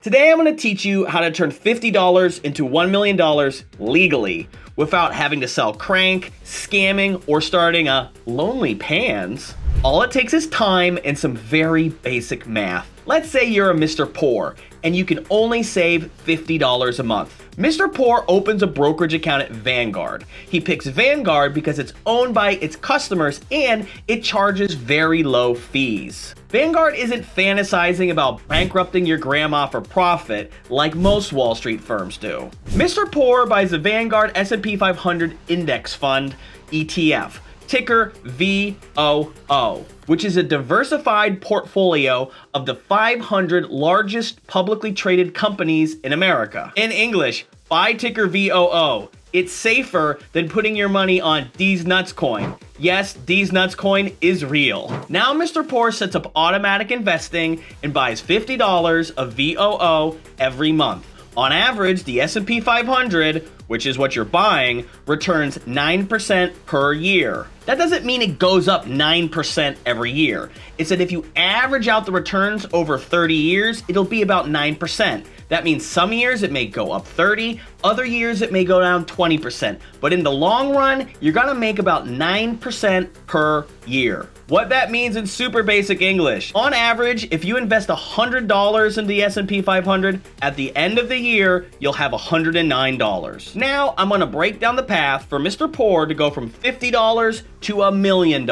Today I'm going to teach you how to turn $50 into $1 million legally without having to sell crank, scamming, or starting a Lonely Pans. All it takes is time and some very basic math. Let's say you're a Mr. Poor and you can only save $50 a month. Mr. Poor opens a brokerage account at Vanguard. He picks Vanguard because it's owned by its customers and it charges very low fees. Vanguard isn't fantasizing about bankrupting your grandma for profit like most Wall Street firms do. Mr. Poor buys the Vanguard S&P 500 Index Fund ETF, ticker VOO, which is a diversified portfolio of the 500 largest publicly traded companies in America. In English, buy ticker VOO. It's safer than putting your money on D's Nuts coin. Yes, D's Nuts coin is real. Now Mr. Poor sets up automatic investing and buys $50 of VOO every month. On average, the S&P 500, which is what you're buying, returns 9% per year. That doesn't mean it goes up 9% every year. It's that if you average out the returns over 30 years, it'll be about 9%. That means some years it may go up 30, other years it may go down 20%. But in the long run, you're gonna make about 9% per year. What that means in super basic English: on average, if you invest $100 in the S&P 500, at the end of the year, you'll have $109. Now, I'm gonna break down the path for Mr. Poor to go from $50 to $1 million.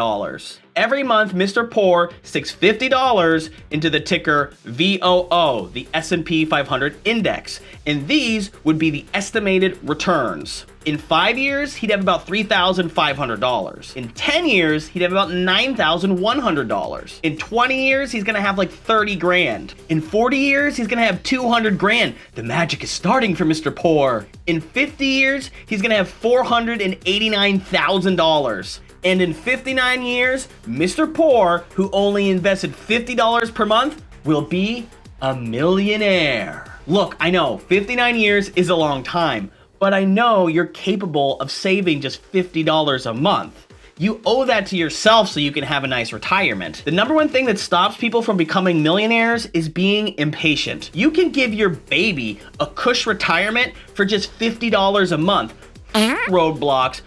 Every month, Mr. Poor sticks $50 into the ticker VOO, the S&P 500 index, and these would be the estimated returns. In 5 years, he'd have about $3,500. In 10 years, he'd have about $9,100. In 20 years, he's gonna have like 30 grand. In 40 years, he's gonna have 200 grand. The magic is starting for Mr. Poor. In 50 years, he's gonna have $489,000. And in 59 years, Mr. Poor, who only invested $50 per month, will be a millionaire. Look, I know 59 years is a long time, but I know you're capable of saving just $50 a month. You owe that to yourself so you can have a nice retirement. The number one thing that stops people from becoming millionaires is being impatient. You can give your baby a cush retirement for just $50 a month. Roadblocks,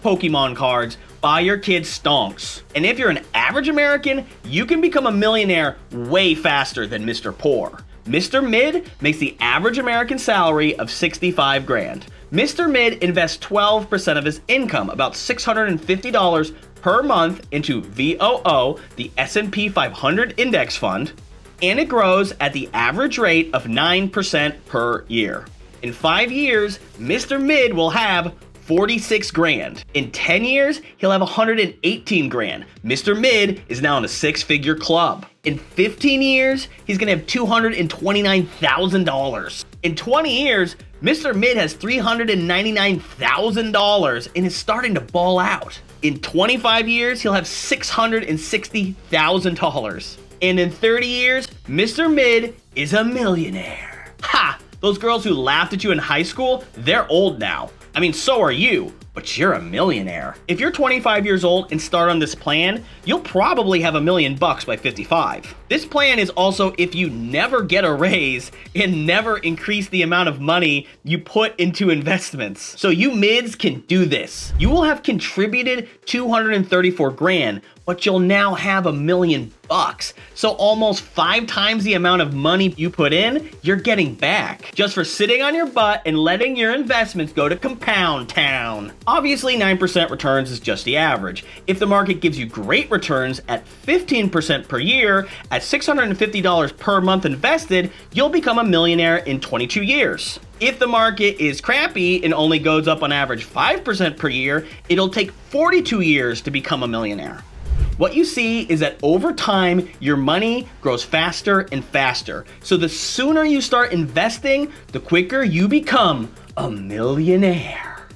Pokemon cards, buy your kids stonks. And if you're an average American, you can become a millionaire way faster than Mr. Poor. Mr. Mid makes the average American salary of 65 grand. Mr. Mid invests 12% of his income, about $650 per month, into VOO, the S&P 500 Index Fund, and it grows at the average rate of 9% per year. In 5 years, Mr. Mid will have 46 grand. In 10 years, he'll have 118 grand. Mr. Mid is now in a 6-figure club. In 15 years, he's gonna have $229,000. In 20 years, Mr. Mid has $399,000 and is starting to ball out. In 25 years, he'll have $660,000. And in 30 years, Mr. Mid is a millionaire. Ha! Those girls who laughed at you in high school, they're old now. I mean, so are you, but you're a millionaire. If you're 25 years old and start on this plan, you'll probably have $1 million by 55. This plan is also if you never get a raise and never increase the amount of money you put into investments. So you mids can do this. You will have contributed 234 grand, but you'll now have $1 million. So almost 5 times the amount of money you put in, you're getting back just for sitting on your butt and letting your investments go to compound town. Obviously, 9% returns is just the average. If the market gives you great returns at 15% per year, at $650 per month invested, you'll become a millionaire in 22 years. If the market is crappy and only goes up on average 5% per year, it'll take 42 years to become a millionaire. What you see is that over time, your money grows faster and faster. So the sooner you start investing, the quicker you become a millionaire.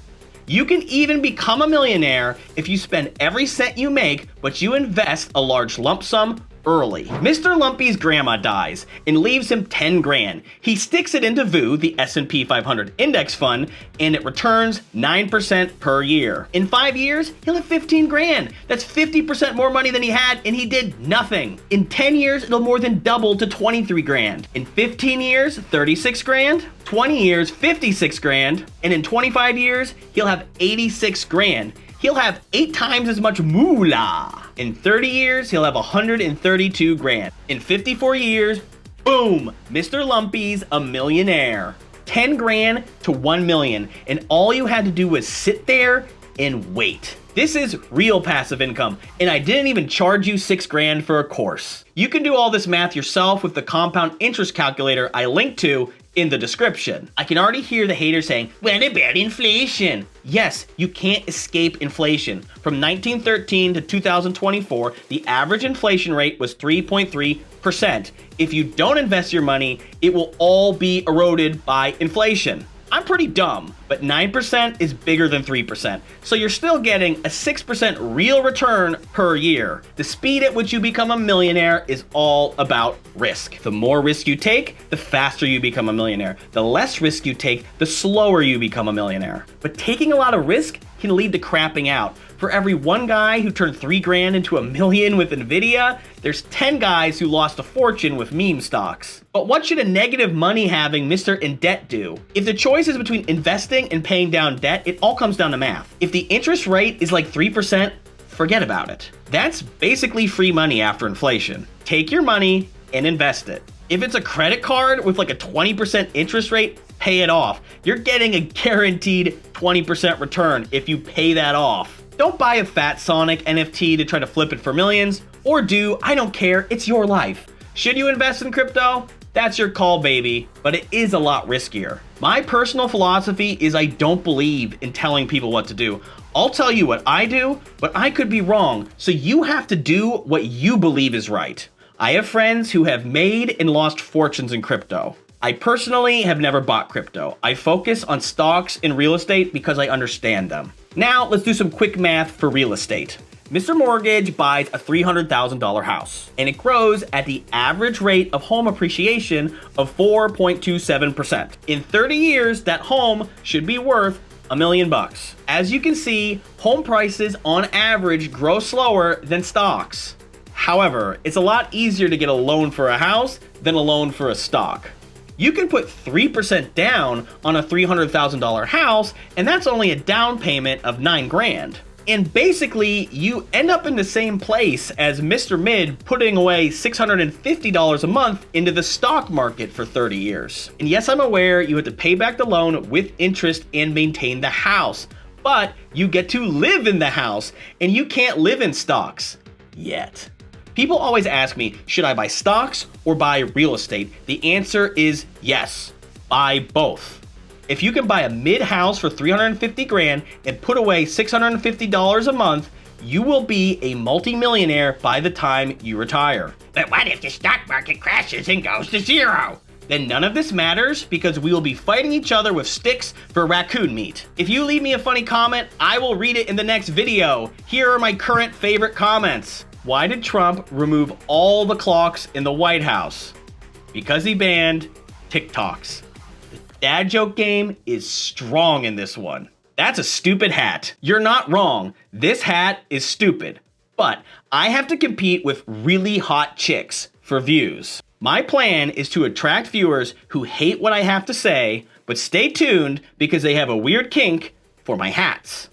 You can even become a millionaire if you spend every cent you make, but you invest a large lump sum early. Mr. Lumpy's grandma dies and leaves him 10 grand. He sticks it into VU, the S&P 500 index fund, and it returns 9% per year. In 5 years, he'll have 15 grand. That's 50% more money than he had, and he did nothing. In 10 years, it'll more than double to 23 grand. In 15 years, 36 grand. 20 years, 56 grand. And in 25 years, he'll have 86 grand. He'll have 8 times as much moolah. In 30 years, he'll have 132 grand. In 54 years, boom, Mr. Lumpy's a millionaire. 10 grand to 1 million, and all you had to do was sit there and wait. This is real passive income, and I didn't even charge you 6 grand for a course. You can do all this math yourself with the compound interest calculator I linked to in the description. I can already hear the haters saying, what about inflation? Yes, you can't escape inflation. From 1913 to 2024, the average inflation rate was 3.3%. If you don't invest your money, it will all be eroded by inflation. I'm pretty dumb, but 9% is bigger than 3%, so you're still getting a 6% real return per year. The speed at which you become a millionaire is all about risk. The more risk you take, the faster you become a millionaire. The less risk you take, the slower you become a millionaire. But taking a lot of risk can lead to crapping out. For every one guy who turned 3 grand into $1 million with Nvidia, there's 10 guys who lost a fortune with meme stocks. But what should a negative money having Mr. In Debt do? If the choice is between investing and paying down debt, it all comes down to math. If the interest rate is like 3%, forget about it. That's basically free money after inflation. Take your money and invest it. If it's a credit card with like a 20% interest rate, pay it off. You're getting a guaranteed 20% return if you pay that off. Don't buy a Fat Sonic NFT to try to flip it for millions, or do, I don't care, it's your life. Should you invest in crypto? That's your call, baby, but it is a lot riskier. My personal philosophy is I don't believe in telling people what to do. I'll tell you what I do, but I could be wrong, so you have to do what you believe is right. I have friends who have made and lost fortunes in crypto. I personally have never bought crypto. I focus on stocks and real estate because I understand them. Now, let's do some quick math for real estate. Mr. Mortgage buys a $300,000 house, and it grows at the average rate of home appreciation of 4.27%. In 30 years, that home should be worth $1 million. As you can see, home prices on average grow slower than stocks. However, it's a lot easier to get a loan for a house than a loan for a stock. You can put 3% down on a $300,000 house, and that's only a down payment of 9 grand. And basically, you end up in the same place as Mr. Mid putting away $650 a month into the stock market for 30 years. And yes, I'm aware you have to pay back the loan with interest and maintain the house, but you get to live in the house, and you can't live in stocks yet. People always ask me, should I buy stocks or buy real estate? The answer is yes, buy both. If you can buy a mid house for 350 grand and put away $650 a month, you will be a multimillionaire by the time you retire. But what if the stock market crashes and goes to zero? Then none of this matters because we will be fighting each other with sticks for raccoon meat. If you leave me a funny comment, I will read it in the next video. Here are my current favorite comments. Why did Trump remove all the clocks in the White House? Because he banned TikToks. The dad joke game is strong in this one. That's a stupid hat. You're not wrong. This hat is stupid. But I have to compete with really hot chicks for views. My plan is to attract viewers who hate what I have to say, but stay tuned because they have a weird kink for my hats.